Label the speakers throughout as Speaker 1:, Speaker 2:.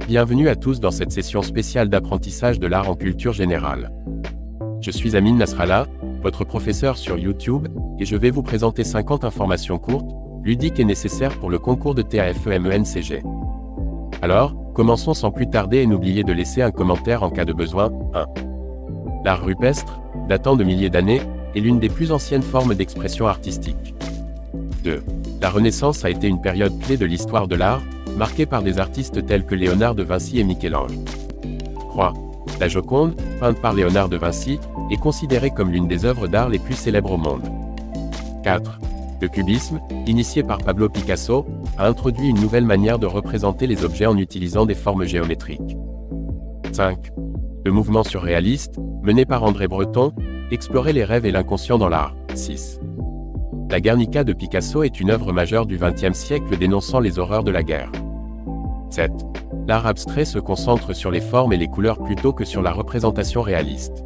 Speaker 1: Bienvenue à tous dans cette session spéciale d'apprentissage de l'art en culture générale. Je suis Amine Nasrallah, votre professeur sur YouTube, et je vais vous présenter 50 informations courtes, ludiques et nécessaires pour le concours de TAFE-MENCG. Alors, commençons sans plus tarder et n'oubliez de laisser un commentaire en cas de besoin. 1. L'art rupestre, datant de milliers d'années, est l'une des plus anciennes formes d'expression artistique. 2. La Renaissance a été une période clé de l'histoire de l'art, marquée par des artistes tels que Léonard de Vinci et Michel-Ange. 3. La Joconde, peinte par Léonard de Vinci, est considérée comme l'une des œuvres d'art les plus célèbres au monde. 4. Le cubisme, initié par Pablo Picasso, a introduit une nouvelle manière de représenter les objets en utilisant des formes géométriques. 5. Le mouvement surréaliste, mené par André Breton, explorait les rêves et l'inconscient dans l'art. 6. La Guernica de Picasso est une œuvre majeure du XXe siècle dénonçant les horreurs de la guerre. 7. L'art abstrait se concentre sur les formes et les couleurs plutôt que sur la représentation réaliste.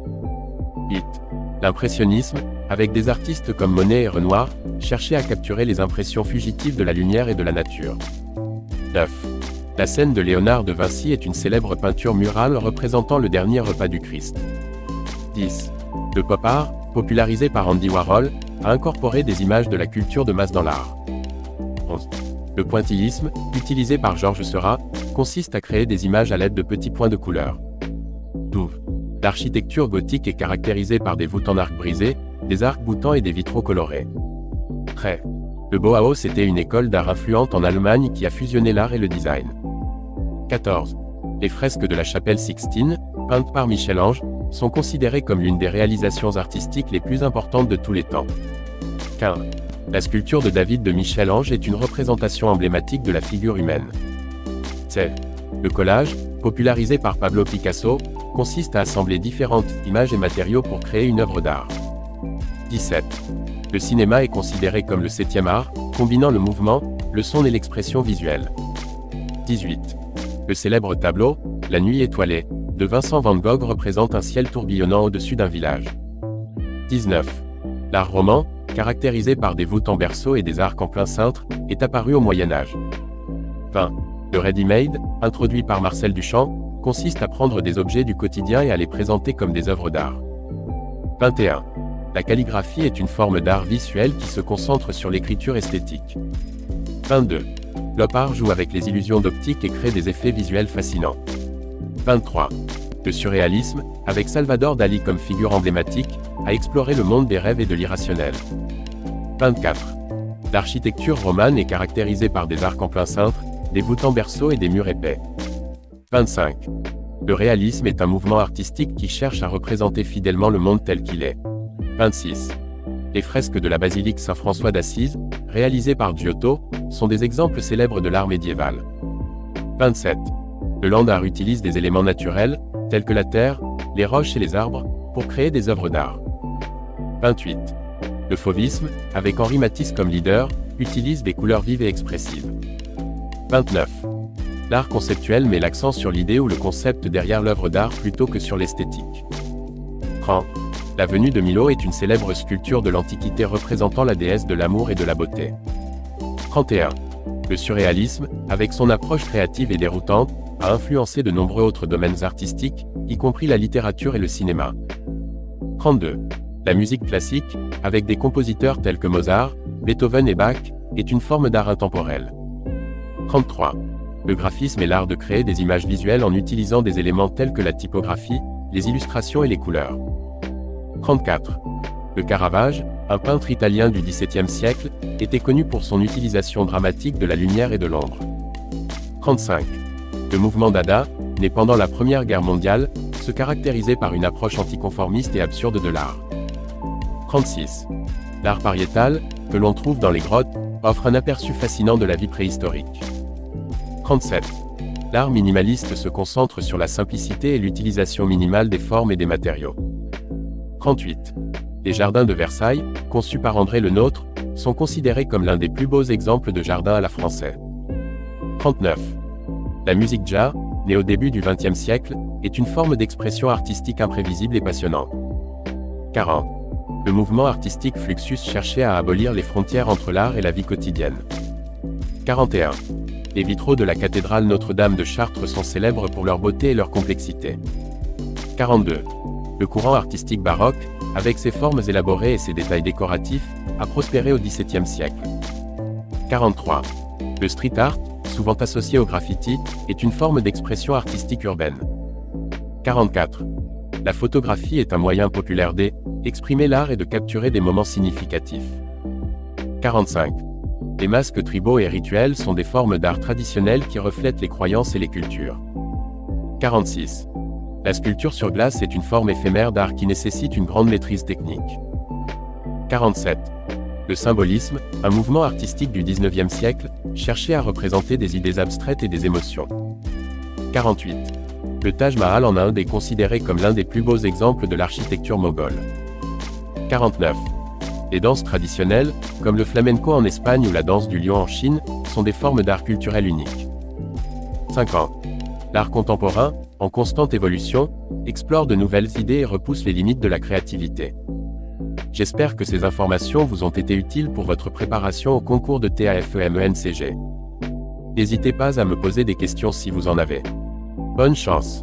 Speaker 1: 8. L'impressionnisme, avec des artistes comme Monet et Renoir, cherchait à capturer les impressions fugitives de la lumière et de la nature. 9. La scène de Léonard de Vinci est une célèbre peinture murale représentant le dernier repas du Christ. 10. Le pop art, popularisé par Andy Warhol, a incorporé des images de la culture de masse dans l'art. 11. Le pointillisme, utilisé par Georges Seurat, consiste à créer des images à l'aide de petits points de couleur. 12. L'architecture gothique est caractérisée par des voûtes en arc brisé, des arcs boutants et des vitraux colorés. 13. Le Bauhaus était une école d'art influente en Allemagne qui a fusionné l'art et le design. 14. Les fresques de la chapelle Sixtine, peintes par Michel-Ange, sont considérées comme l'une des réalisations artistiques les plus importantes de tous les temps. 15. La sculpture de David de Michel-Ange est une représentation emblématique de la figure humaine. 16. Le collage, popularisé par Pablo Picasso, consiste à assembler différentes images et matériaux pour créer une œuvre d'art. 17. Le cinéma est considéré comme le 7e art, combinant le mouvement, le son et l'expression visuelle. 18. Le célèbre tableau, La Nuit étoilée, de Vincent van Gogh représente un ciel tourbillonnant au-dessus d'un village. 19. L'art roman, caractérisé par des voûtes en berceau et des arcs en plein cintre, est apparu au Moyen Âge. 20. Le ready-made, introduit par Marcel Duchamp, consiste à prendre des objets du quotidien et à les présenter comme des œuvres d'art. 21. La calligraphie est une forme d'art visuel qui se concentre sur l'écriture esthétique. 22. L'op art joue avec les illusions d'optique et crée des effets visuels fascinants. 23. Le surréalisme, avec Salvador Dali comme figure emblématique, a exploré le monde des rêves et de l'irrationnel. 24. L'architecture romane est caractérisée par des arcs en plein cintre, des voûtes en berceau et des murs épais. 25. Le réalisme est un mouvement artistique qui cherche à représenter fidèlement le monde tel qu'il est. 26. Les fresques de la basilique Saint-François d'Assise, réalisées par Giotto, sont des exemples célèbres de l'art médiéval. 27. Le land art utilise des éléments naturels, tels que la terre, les roches et les arbres, pour créer des œuvres d'art. 28. Le fauvisme, avec Henri Matisse comme leader, utilise des couleurs vives et expressives. 29. L'art conceptuel met l'accent sur l'idée ou le concept derrière l'œuvre d'art plutôt que sur l'esthétique. 30. La Venue de Milo est une célèbre sculpture de l'Antiquité représentant la déesse de l'amour et de la beauté. 31. Le surréalisme, avec son approche créative et déroutante, a influencé de nombreux autres domaines artistiques, y compris la littérature et le cinéma. 32. La musique classique, avec des compositeurs tels que Mozart, Beethoven et Bach, est une forme d'art intemporel. 33. Le graphisme est l'art de créer des images visuelles en utilisant des éléments tels que la typographie, les illustrations et les couleurs. 34. Le Caravage, un peintre italien du XVIIe siècle, était connu pour son utilisation dramatique de la lumière et de l'ombre. 35. Le mouvement Dada, né pendant la Première Guerre mondiale, se caractérisait par une approche anticonformiste et absurde de l'art. 36. L'art pariétal, que l'on trouve dans les grottes, offre un aperçu fascinant de la vie préhistorique. 37. L'art minimaliste se concentre sur la simplicité et l'utilisation minimale des formes et des matériaux. 38. Les jardins de Versailles, conçus par André Le Nôtre, sont considérés comme l'un des plus beaux exemples de jardin à la française. 39. La musique jazz, née au début du XXe siècle, est une forme d'expression artistique imprévisible et passionnante. 40. Le mouvement artistique Fluxus cherchait à abolir les frontières entre l'art et la vie quotidienne. 41. Les vitraux de la cathédrale Notre-Dame de Chartres sont célèbres pour leur beauté et leur complexité. 42. Le courant artistique baroque, avec ses formes élaborées et ses détails décoratifs, a prospéré au XVIIe siècle. 43. Le street art, souvent associé au graffiti, est une forme d'expression artistique urbaine. 44. La photographie est un moyen populaire d'exprimer l'art et de capturer des moments significatifs. 45. Les masques tribaux et rituels sont des formes d'art traditionnelles qui reflètent les croyances et les cultures. 46. La sculpture sur glace est une forme éphémère d'art qui nécessite une grande maîtrise technique. 47. Le symbolisme, un mouvement artistique du XIXe siècle, cherchait à représenter des idées abstraites et des émotions. 48. Le Taj Mahal en Inde est considéré comme l'un des plus beaux exemples de l'architecture moghole. 49. Les danses traditionnelles, comme le flamenco en Espagne ou la danse du lion en Chine, sont des formes d'art culturel uniques. 50. L'art contemporain, en constante évolution, explore de nouvelles idées et repousse les limites de la créativité. J'espère que ces informations vous ont été utiles pour votre préparation au concours de TAFEMENCG. N'hésitez pas à me poser des questions si vous en avez. Bonne chance!